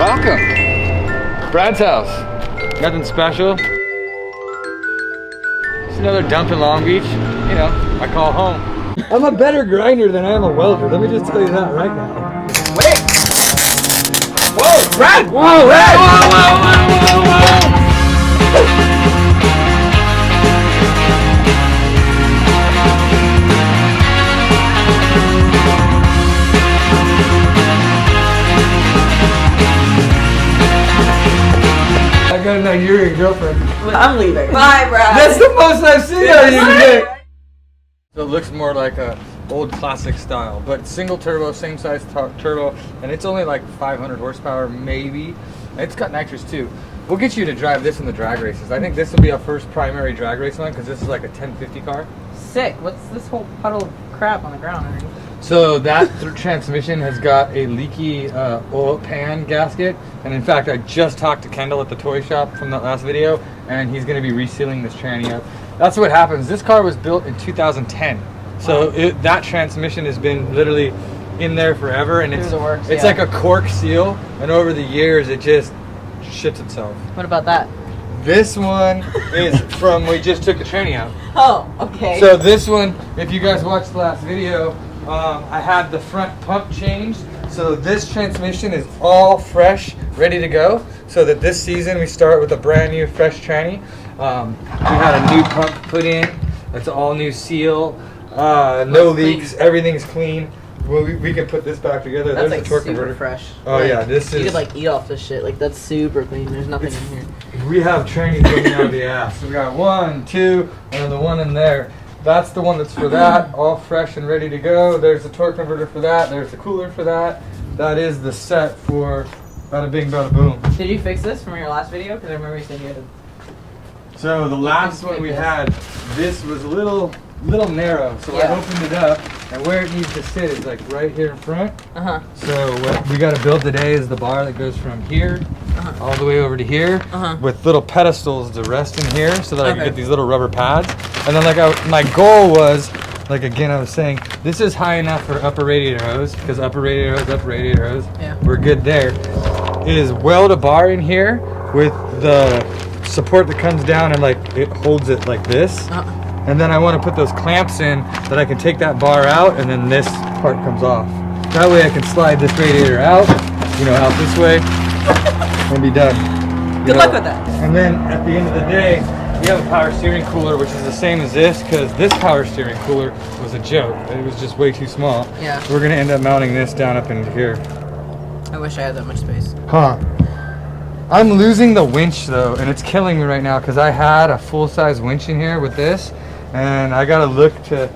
Welcome. Brad's house. Nothing special. Just another dump in Long Beach. You know, I call home. I'm a better grinder than I am a welder. Let me just tell you that right now. Wait! Whoa, Brad! Whoa, Brad! Whoa, whoa, whoa, whoa, whoa! I got a Nigerian girlfriend. I'm leaving. Bye, Brad. That's the most I've seen of you today. So it looks more like a old classic style, but single turbo, same size turbo, and it's only like 500 horsepower maybe. And it's got nitrous too. We'll get you to drive this in the drag races. I think this will be our first primary drag race one because this is like a 1050 car. Sick. What's this whole puddle of crap on the ground underneath? So that transmission has got a leaky oil pan gasket, and in fact I just talked to Kendall at the toy shop from that last video, and he's going to be resealing this tranny up. That's what happens. This car was built in 2010, so that transmission has been literally in there forever, and it's like a cork seal, and over the years it just shits itself. What about that? This one is from we just took the tranny out. Oh, okay. So this one, if you guys watched the last video, I had the front pump changed, so this transmission is all fresh, ready to go, so that this season we start with a brand new fresh tranny. We had a new pump put in, it's all new seal, no leaks, everything's clean. Well, we can put this back together. That's There's like a torque super converter. fresh. Oh like, yeah, this is... You could like eat off this shit, like that's super clean, there's nothing in here. We have trannies coming out of the ass. So we got 1, 2, and then the one in there. That's the one that's for that, all fresh and ready to go. There's the torque converter for that. There's the cooler for that. That is the set for bada bing, bada boom. Did you fix this from your last video? Because I remember you said you had to... So the last one we had, this was a little narrow. So I opened it up, and where it needs to sit is like right here in front. So what we got to build today is the bar that goes from here all the way over to here with little pedestals to rest in here so that I can get these little rubber pads. And then like my goal was, like again I was saying, this is high enough for upper radiator hose because upper radiator hose, we're good there. Is weld a bar in here with the support that comes down and like it holds it like this. And then I want to put those clamps in that I can take that bar out and then this part comes off. That way I can slide this radiator out, you know, out this way and be done. Good luck with that. And then at the end of the day, we have a power steering cooler, which is the same as this, because this power steering cooler was a joke. It was just way too small. Yeah. So we're going to end up mounting this down up into here. I wish I had that much space. I'm losing the winch though, and it's killing me right now because I had a full-size winch in here with this, and I got to look to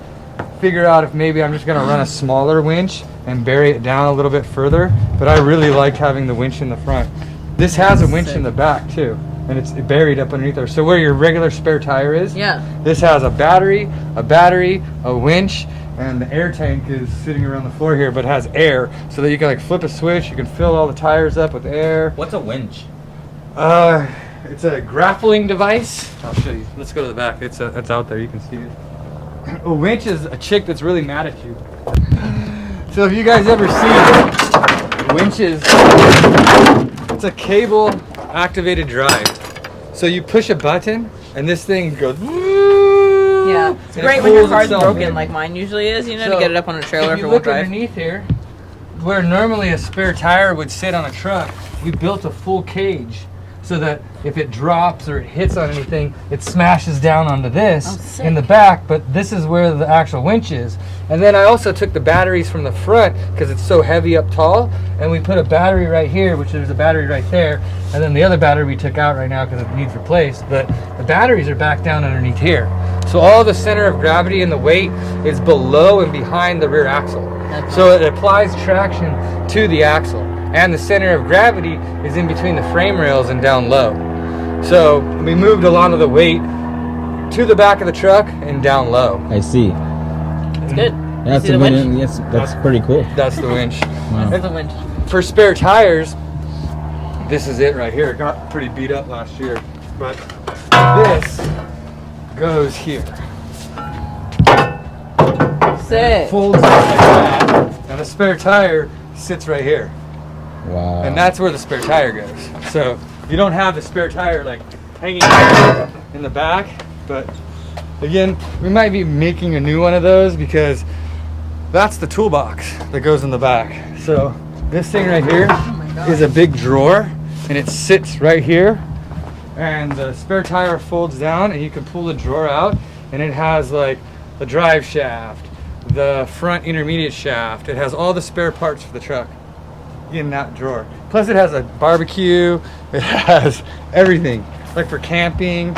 figure out if maybe I'm just going to run a smaller winch and bury it down a little bit further, but I really liked having the winch in the front. This has a winch in the back too, and it's buried up underneath there. So where your regular spare tire is, this has a battery, a winch, and the air tank is sitting around the floor here, but it has air, so that you can like flip a switch, you can fill all the tires up with air. What's a winch? It's a grappling device. I'll show you. Let's go to the back. It's out there. You can see it. A winch is a chick that's really mad at you. So if you guys ever see winches, it's a cable activated drive. So you push a button and this thing goes. Yeah, it's great when your car's broken like mine usually is, you know, to get it up on a trailer for wheel drive. Underneath here, where normally a spare tire would sit on a truck, we built a full cage so that if it drops or it hits on anything, it smashes down onto this in the back, but this is where the actual winch is. And then I also took the batteries from the front because it's so heavy up tall, and we put a battery right here, which there's a battery right there, and then the other battery we took out right now because it needs replaced, but the batteries are back down underneath here. So all the center of gravity and the weight is below and behind the rear axle. So it applies traction to the axle, and the center of gravity is in between the frame rails and down low. So we moved a lot of the weight to the back of the truck and down low. I see. That's good. That's the winch? Yes, that's pretty cool. That's the winch. Wow. That's a winch. For spare tires, this is it right here. It got pretty beat up last year, but this goes here. Sick. Folds up like that, and a spare tire sits right here. Wow. And that's where the spare tire goes. So you don't have the spare tire like hanging in the back, but again, we might be making a new one of those because that's the toolbox that goes in the back. So this thing right here is a big drawer, and it sits right here, and the spare tire folds down and you can pull the drawer out, and it has like the drive shaft, the front intermediate shaft. It has all the spare parts for the truck in that drawer. Plus it has a barbecue, it has everything, like for camping.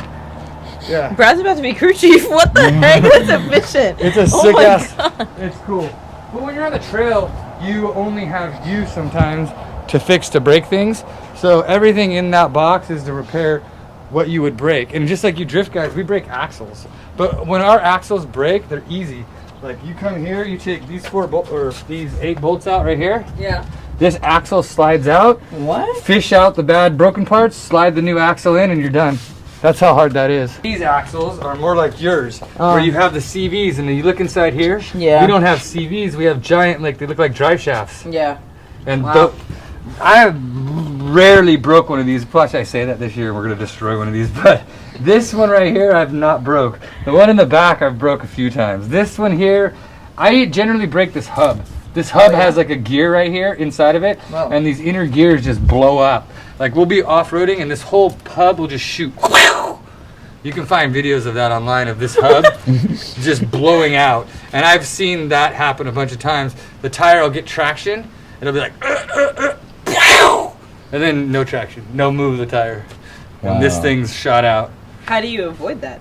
Yeah. Brad's about to be crew chief. What the heck? That's efficient. It's a sick ass. It's cool. But when you're on the trail, you only have you sometimes to break things. So everything in that box is to repair what you would break. And just like you drift guys, we break axles. But when our axles break, they're easy. Like you come here, you take these these 8 bolts out right here. Yeah. This axle slides out. What? Fish out the bad broken parts, slide the new axle in, and you're done. That's how hard that is. These axles are more like yours, where you have the CVs, and then you look inside here. Yeah. We don't have CVs. We have giant, like they look like drive shafts. Yeah. And I rarely broke one of these. Plus, I say that this year we're gonna destroy one of these, but this one right here I've not broke. The one in the back I've broke a few times. This one here, I generally break this hub. This hub has like a gear right here inside of it, and these inner gears just blow up. Like we'll be off-roading and this whole hub will just shoot. You can find videos of that online of this hub just blowing out. And I've seen that happen a bunch of times. The tire will get traction, and it'll be like, and then no traction, no move of the tire. Wow. And this thing's shot out. How do you avoid that?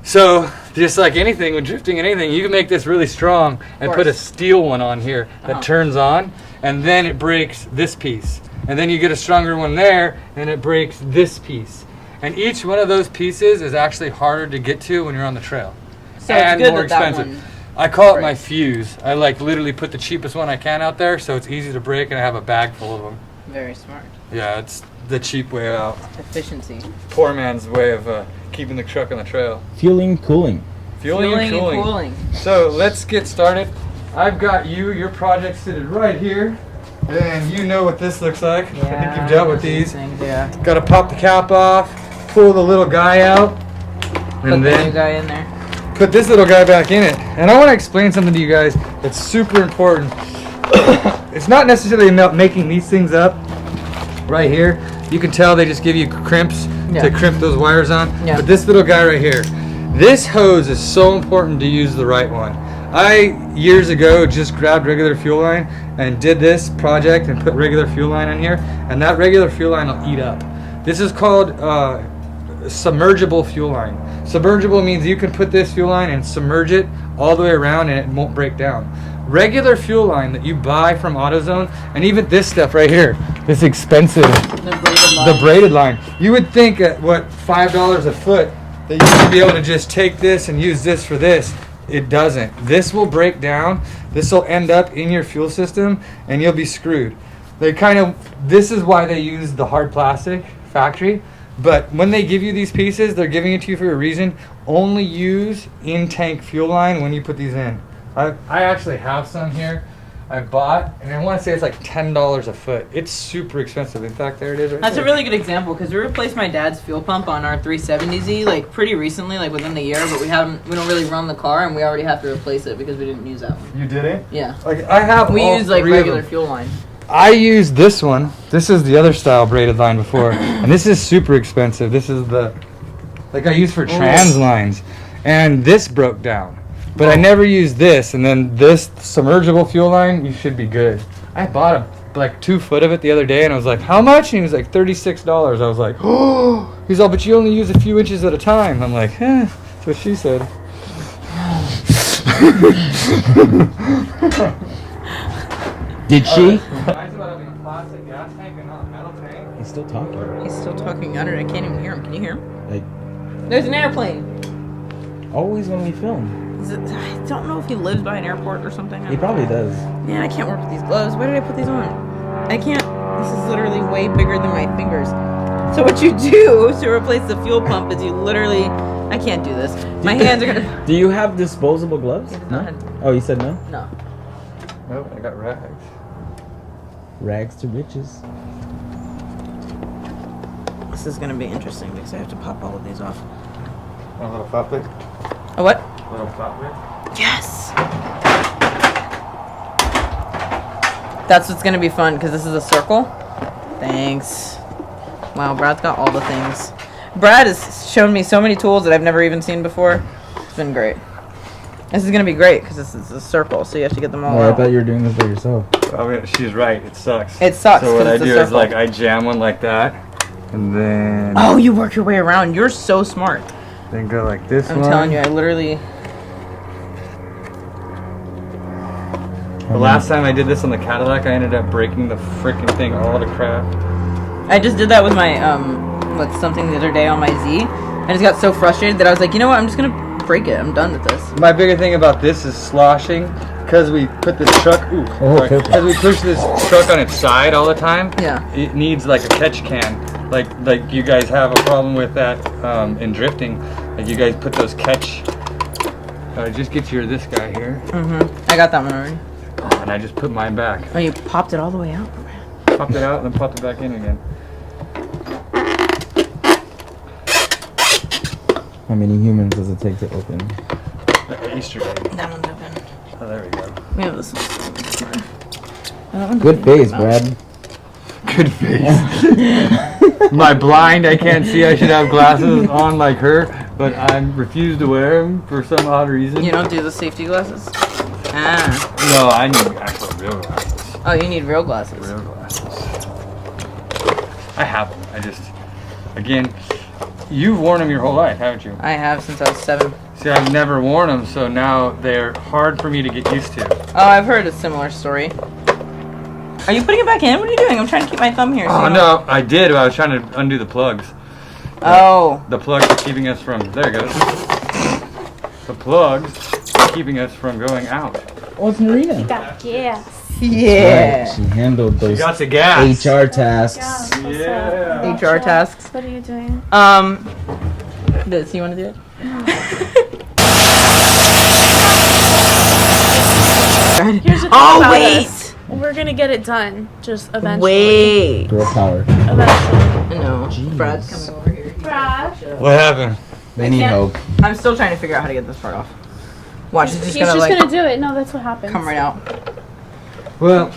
So, just like anything, when drifting anything, you can make this really strong and put a steel one on here that turns on, and then it breaks this piece. And then you get a stronger one there, and it breaks this piece. And each one of those pieces is actually harder to get to when you're on the trail. So and it's good more that expensive. That one I call it my fuse. I like literally put the cheapest one I can out there, so it's easy to break, and I have a bag full of them. Very smart. Yeah, it's the cheap way out. Efficiency. Poor man's way of keeping the truck on the trail. Fueling, cooling. Fueling and cooling. So let's get started. I've got your project sitting right here, and you know what this looks like. Yeah, I think you've dealt with these. Things, yeah. Got to pop the cap off, pull the little guy out, and then the new guy in there. Put this little guy back in it. And I want to explain something to you guys that's super important. It's not necessarily about making these things up right here. You can tell they just give you crimps to crimp those wires on. Yeah. But this little guy right here, this hose is so important to use the right one. I, years ago, just grabbed regular fuel line and did this project and put regular fuel line in here, and that regular fuel line will eat up. This is called submergible fuel line. Submergible means you can put this fuel line and submerge it all the way around and it won't break down. Regular fuel line that you buy from AutoZone, and even this stuff right here, this expensive, the braided line. You would think at what, $5 a foot, that you should be able to just take this and use this for this. It doesn't. This will break down. This will end up in your fuel system, and you'll be screwed. This is why they use the hard plastic factory. But when they give you these pieces, they're giving it to you for a reason. Only use in-tank fuel line when you put these in. I actually have some here I bought, and I want to say it's like $10 a foot. It's super expensive. In fact, there it is right That's there. a really good example, because we replaced my dad's fuel pump on our 370Z like pretty recently, like within the year, but we don't really run the car, and we already have to replace it because we didn't use that one. You did it? Yeah. Like I have We all use like three of regular them. fuel line. I used this one. This is the other style braided line before, and this is super expensive. This is the, like I use for trans lines, and this broke down. But I never used this, and then this submergible fuel line, you should be good. I bought like 2 foot of it the other day, and I was like, how much? And he was like, $36. I was like, oh. He's all, but you only use a few inches at a time. I'm like, that's what she said. Did she? He's still talking under. I can't even hear him. Can you hear him? There's an airplane. Always when we film. I don't know if he lives by an airport or something. He probably does. Man, I can't work with these gloves. Why did I put these on? I can't. This is literally way bigger than my fingers. So what you do to replace the fuel pump is you literally... I can't do this. My hands are gonna... Do you have disposable gloves? No? Oh, you said no? No. Nope, I got rags. Rags to riches. This is gonna be interesting because I have to pop all of these off. A little flap bit? A what? A little flap bit? Yes! That's what's gonna be fun because this is a circle. Thanks. Wow, Brad's got all the things. Brad has shown me so many tools that I've never even seen before. It's been great. This is gonna be great because this is a circle, so you have to get them all Oh, I out. thought you were doing this by yourself. I mean, she's right. It sucks. It sucks. So what 'cause I it's a do is circle. like I jam one like that, and then Oh, you work your way around. You're so smart. then go like this I'm one. telling you, I literally. The last time I did this on the Cadillac, I ended up breaking the freaking thing all to crap. I just did that with my with something the other day on my Z. I just got so frustrated that I was like, you know what? I'm just gonna break it. I'm done with this. My bigger thing about this is sloshing, because we put this truck. Because we push this truck on its side all the time. Yeah. It needs like a catch can, like you guys have a problem with that in drifting. Like you guys put those catch. Just get your this guy here. I got that one already. And I just put mine back. Oh, you popped it all the way out? Popped it out and then popped it back in again. How many humans does it take to open? Easter egg. That one's open. Oh, there we go. We have this one. Good face, Brad. Good face. My blind, I can't see. I should have glasses on like her, but I refuse to wear them for some odd reason. You don't do the safety glasses? Ah. No, I need actual real glasses. Oh, you need real glasses. Real glasses. I have them. I just, again, you've worn them your whole life, haven't you? I have since I was 7. See, I've never worn them, so now they're hard for me to get used to. Oh, I've heard a similar story. Are you putting it back in? What are you doing? I'm trying to keep my thumb here. Oh, no, I did, but I was trying to undo the plugs. Oh. The plugs are keeping us from, there it goes. The plugs are keeping us from going out. Oh, it's Marina. Got gas. Yeah. Right, she handled those Got the gas. HR tasks. Yeah. HR tasks. What are you doing? Does he want to do it? Here's the thing Oh, about wait. us. We're gonna get it done. Just eventually. Wait. Girl power. Eventually. No. Jeez. Brad's coming over here. Brad. What happened? They need help. I'm still trying to figure out how to get this part off. Watch, it's He's just gonna just like gonna do it. No, that's what happens. come right out. Well,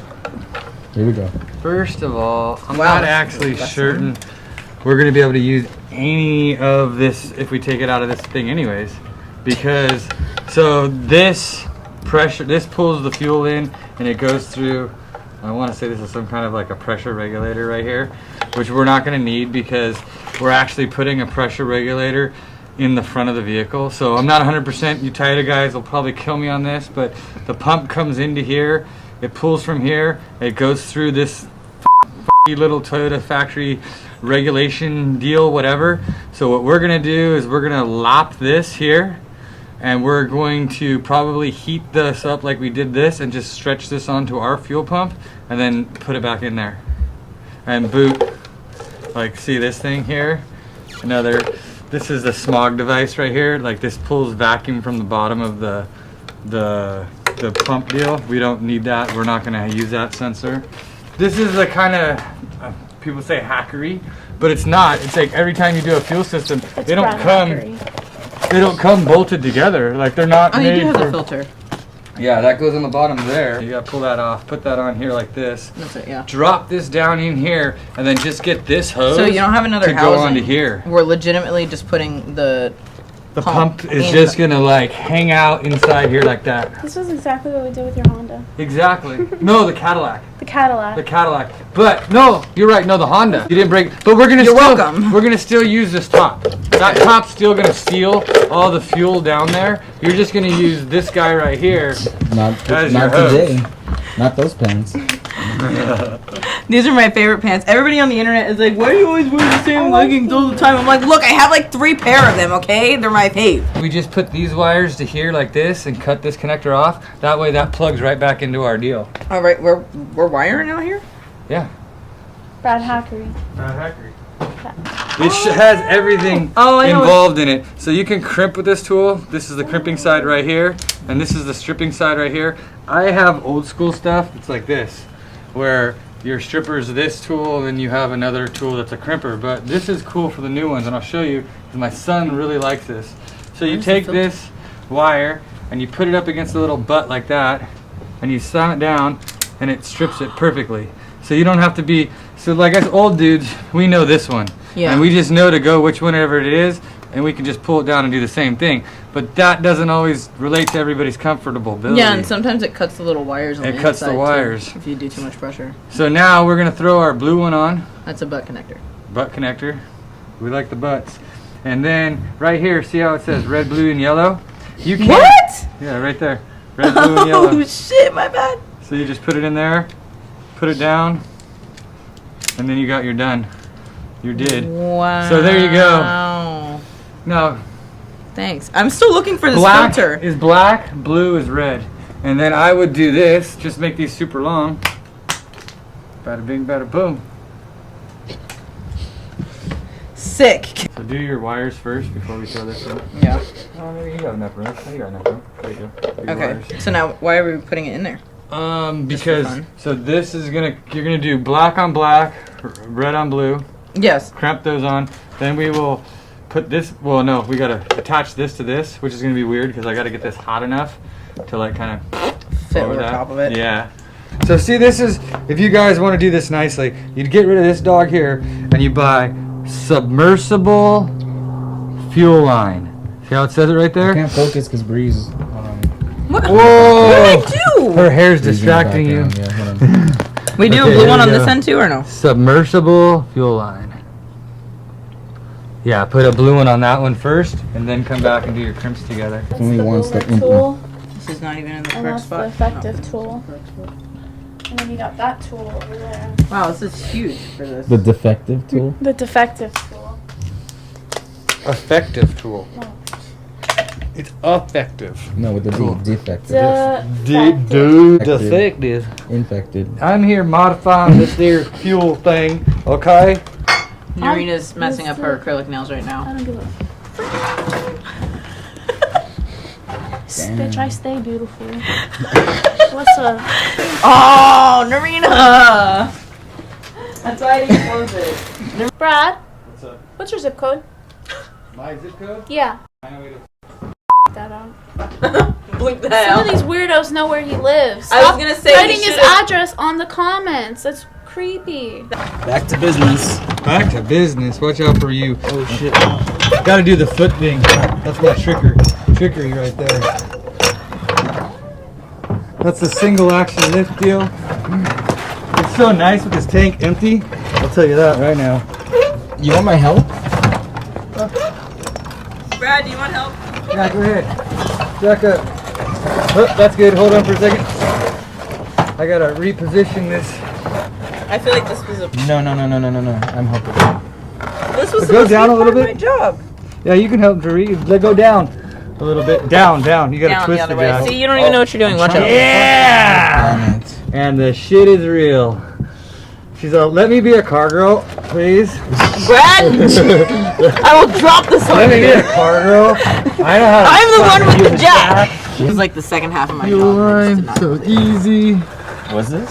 Here we go. first of all, I'm Wow. not actually certain we're going to be able to use any of this if we take it out of this thing anyways. Because, so this pressure, this pulls the fuel in and it goes through, I want to say this is some kind of like a pressure regulator right here, which we're not going to need because we're actually putting a pressure regulator in the front of the vehicle. So I'm not 100%, you Toyota guys will probably kill me on this, but the pump comes into here, it pulls from here, it goes through this little Toyota factory regulation deal, whatever. So what we're gonna do is we're gonna lap this here, and we're going to probably heat this up like we did this and just stretch this onto our fuel pump and then put it back in there and boot. Like, see this thing here? This is the smog device right here. Like, this pulls vacuum from the bottom of the pump deal. We don't need that. We're not gonna use that sensor. This is the kind of, people say hackery, but it's not. It's like every time you do a fuel system, they don't come bolted together. Like, they're not Oh, made you do have for, the filter. Yeah, that goes on the bottom there. You gotta pull that off, put that on here like this. That's it, yeah. Drop this down in here, and then just get this hose So you don't have another to housing. go onto here. We're legitimately just putting the The pump is in just the- gonna like hang out inside here like that. This was exactly what we did with your Honda. Exactly. No, the Cadillac. The Cadillac. The Cadillac. But no, you're right. No, the Honda. You didn't break. But we're gonna You're still. welcome. We're gonna still use this top. That top's still gonna seal all the fuel down there. You're just gonna use this guy right here. Not As your today. Not those pants. These are my favorite pants. Everybody on the internet is like, why do you always wear the same leggings all the time? I'm like, look, I have like 3 pair of them, okay? They're my fave. We just put these wires to here like this and cut this connector off. That way, that plugs right back into our deal. All right, we're wiring out here? Yeah. Brad Hackery. It has everything Oh, I know. involved in it. So you can crimp with this tool. This is the crimping side right here, and this is the stripping side right here. I have old school stuff. It's like this, where your strippers this tool, and then you have another tool that's a crimper. But this is cool for the new ones, and I'll show you because my son really likes this. So you take this wire and you put it up against a little butt like that, and you slam it down, and it strips it perfectly. So you don't have to be, so like us old dudes, we know this one. Yeah. And we just know to go whichever it is, and we can just pull it down and do the same thing. But that doesn't always relate to everybody's comfortability. Yeah, and sometimes it cuts the little wires on the It cuts the inside, wires. too, if you do too much pressure. So now we're gonna throw our blue one on. That's a butt connector. Butt connector. We like the butts. And then right here, see how it says red, blue, and yellow? You can't. What? Yeah, right there. Red, blue, and yellow. Oh shit, my bad. So you just put it in there, put it down, and then you got your done. You did. Wow. So there you go. Now, thanks. I'm still looking for this black filter. is black, blue is red. And then I would do this, just make these super long. Bada bing, bada boom. Sick. So do your wires first before we throw this in. Yeah. Oh, maybe you got enough room. You got enough room. There you go. Do your Okay. wires. So now, why are we putting it in there? Because fun. so this is you're gonna do black on black, red on blue. Yes. Cramp those on. Then we will put this. Well, no, we gotta attach this to this, which is gonna be weird because I gotta get this hot enough to like kind of Fit over top of it. Yeah. So see, this is if you guys want to do this nicely, you'd get rid of this dog here and you buy submersible fuel line. See how it says it right I there? can't focus because Bree's. What? Whoa! What did I do? Her hair's Bree's in the distracting you. background. Yeah, hold on. We do Okay, a blue there one you on go. this end too, or no? Submersible fuel line. Yeah, put a blue one on that one first, and then come back and do your crimps together. That's Only the one builder step. tool, This is not even in the and correct that's the spot. effective tool. And then you got that tool over there. Wow, this is huge for this. The defective tool. The defective tool. Effective tool. Oh. It's effective. No, with the Cool. defective. Defective. Infected. I'm here modifying this there fuel thing, okay? Narina's messing up her Let's acrylic nails right I now. don't give a Bitch, I stay beautiful. What's up? Oh, Narina! That's why I didn't close it. Brad, What's up? what's your zip code? My zip code? Yeah. 908. That out. Blink that Some out. of these weirdos know where he lives. I was Stop gonna say writing he his should've- address on the comments. That's creepy. Back to business. Back to business. Watch out for you. Oh shit. Gotta do the foot thing. That's my trickery right there. That's the single action lift deal. It's so nice with this tank empty. I'll tell you that right now. You want my help? Brad, do you want help? Yeah, go ahead. Jack up. Oh, that's good. Hold on for a second. I gotta reposition this. I feel like this was a. No. I'm helping. This was Go supposed down to a be little part of bit. my job. Yeah, you can help to let go down a little bit. Down. You gotta Down twist the other it way. down. See, you don't even know what you're doing. Watch out. Yeah! Damn it. And the shit is real. She's all, let me be a car girl, please. Brad, I will drop this Let on me be you. a car girl. I know how to I'm the one fucking with use the a jack. It was like the second half of my Fuel job. I just did line, not so do it. easy. What's this?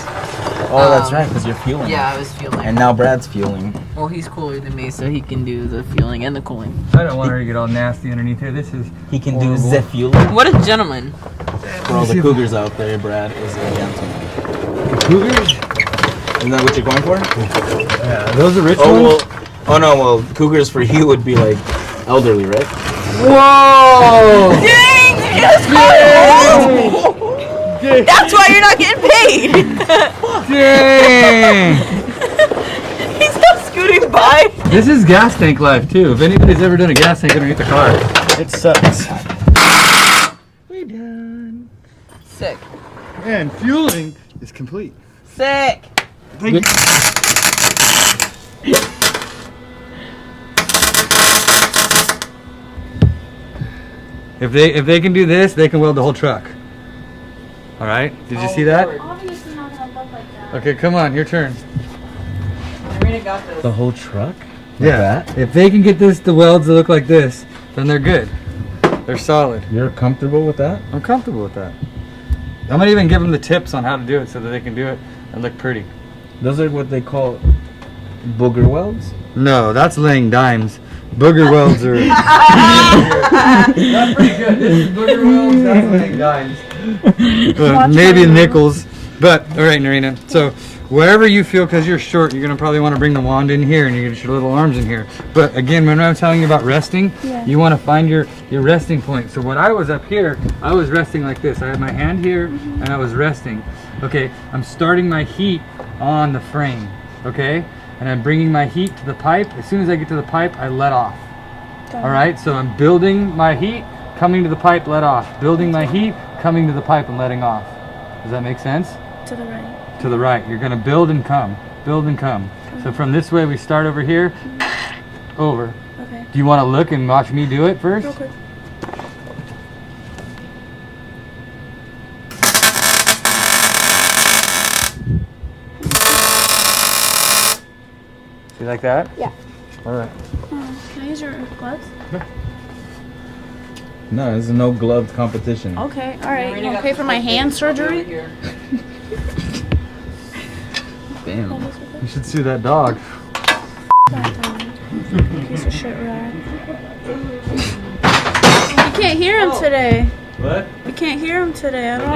Oh, that's right, because you're fueling. Yeah, I was fueling. And now Brad's fueling. Well, he's cooler than me, so he can do the fueling and the cooling. I don't want her to get all nasty underneath here. This is He can horrible. do the fueling. What a gentleman. For all the cougars out there, Brad is a gentleman. Cougars. Isn't that what you're going for? Yeah, those are rich Oh, ones. well, cougars for you would be like elderly, right? Whoa! Dang! Dang! That's why you're not getting paid. Dang! He's not scooting by. This is gas tank life too. If anybody's ever done a gas tank underneath the car, it sucks. We done. Sick. And fueling is complete. Sick. Thank you. If they can do this, they can weld the whole truck. All right. Did you see that? Obviously not gonna look like that. Okay, come on, your turn. Marina got this. The whole truck? Yeah. If they can get the welds to look like this, then they're good. They're solid. You're comfortable with that? I'm comfortable with that. I'm gonna even give them the tips on how to do it so that they can do it and look pretty. Those are what they call booger welds? No, that's laying dimes. Booger welds are... That's pretty good. This is booger welds, that's laying dimes. Maybe nickels. But, alright, Narina. So, wherever you feel, because you're short, you're going to probably want to bring the wand in here and you get your little arms in here. But again, when I'm telling you about resting, you want to find your resting point. So when I was up here, I was resting like this. I had my hand here and I was resting. Okay, I'm starting my heat on the frame. Okay, and I'm bringing my heat to the pipe. As soon as I get to the pipe, I let off. Alright, so I'm building my heat, coming to the pipe, let off. Building my heat, coming to the pipe and letting off. Does that make sense? To the right. To the right. You're going to build and come. Build and come. So from this way, we start over here, over. Okay. Do you want to look and watch me do it first? Okay. You like that? Yeah. All right. Can I use your gloves? No, it's a no gloved competition. Okay. All right. You want to pay for my hand surgery? Damn. You should see that dog. Piece of shit rat. You can't hear him today. What? You can't hear him today at all.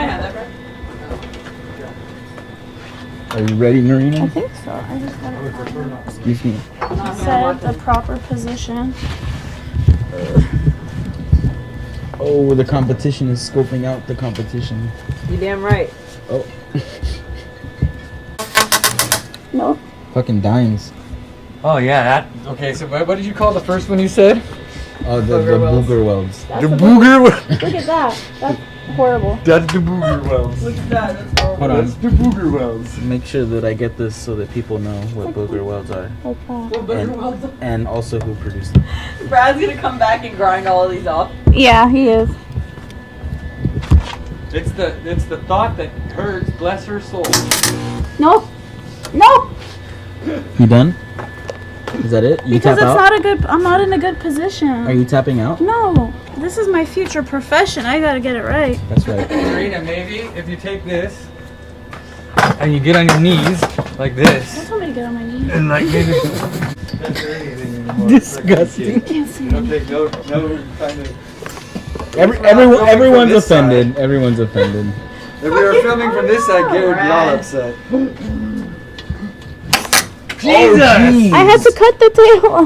Are you ready, I Narina? think so. I just got it Excuse me. set the proper position. Oh, the competition is scoping out the competition. You damn right. Oh. No. Fucking dimes. Oh, yeah. That. Okay, so what did you call the first one you said? Oh, the booger welds. The booger welds. Look at that. That's horrible. That's the booger welds. Look at that. That's horrible. Hold That's on. the booger welds. Make sure that I get this so that people know what booger welds are. Like that. And also who produced them. Brad's gonna come back and grind all of these off. Yeah, he is. It's the thought that hurts. Bless her soul. Nope. Nope. You done? Is that it? You Because tap it's out? not a good. I'm not in a good position. Are you tapping out? No. This is my future profession. I gotta get it right. That's right. Serena, maybe if you take this and you get on your knees like this, Don't tell me to get on my knees. and like maybe can't do anything anymore. Disgusting. Can't see Don't me. take no kind of. Everyone's this side. offended. Everyone's offended. If we were filming from this side, Garrett would be all upset. Jesus! I had to cut the tail.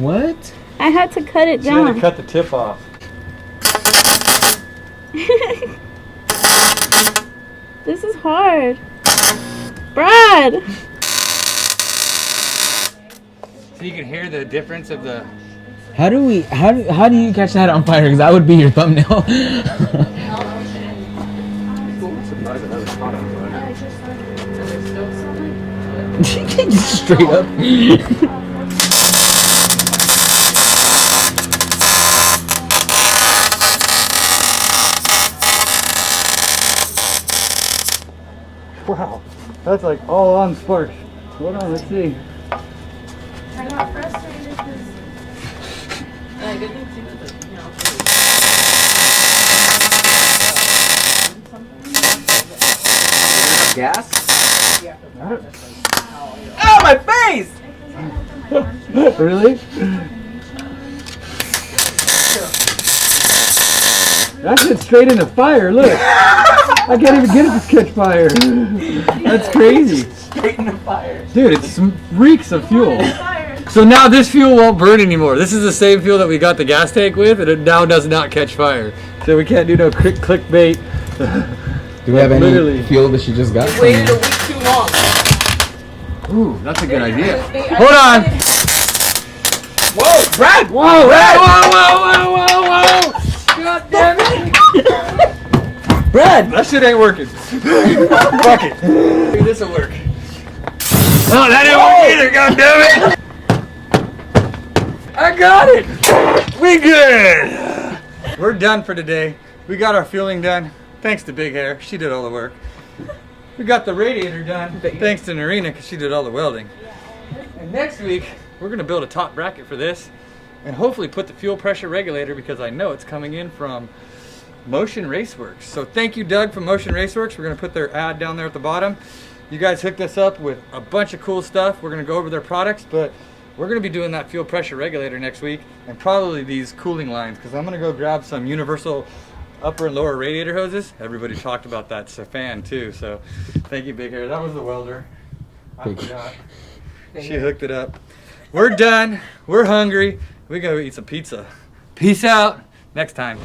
What? I had to cut it She had to down. cut the tip off. This is hard. Brad! So you can hear the difference of the. How do you catch that on fire? Because that would be your thumbnail. Just straight up. Wow, that's like all on sparks. Hold on, let's see. I got frustrated because Good thing too, that, you know, Gas? oh, my face! Really? That's it straight into fire, look. I can't even get it to catch fire. That's crazy. Straight in the fire. Dude, it reeks of fuel. So now this fuel won't burn anymore. This is the same fuel that we got the gas tank with, and it now does not catch fire. So we can't do no clickbait. Do we have any Literally. fuel that she just got? Waited a week too long. Ooh, that's a good idea. I Hold on. Whoa, Brad! Whoa, Brad! Whoa! God damn it! Brad! That shit ain't working. Fuck it. Maybe this'll work. Oh, that didn't work either, god damn it! I got it! We good! We're done for today. We got our fueling done. Thanks to Big Hair. She did all the work. We got the radiator done. Thanks to Narina, because she did all the welding. And next week, we're going to build a top bracket for this and hopefully put the fuel pressure regulator, because I know it's coming in from Motion Raceworks. So thank you, Doug, from Motion Raceworks. We're going to put their ad down there at the bottom. You guys hooked us up with a bunch of cool stuff. We're going to go over their products, but we're going to be doing that fuel pressure regulator next week, and probably these cooling lines, because I'm going to go grab some universal upper and lower radiator hoses. Everybody talked about that fan too, so thank you, Big Hair. That was the welder. I forgot. She hooked it up. We're done. We're hungry. We gotta eat some pizza. Peace out. Next time.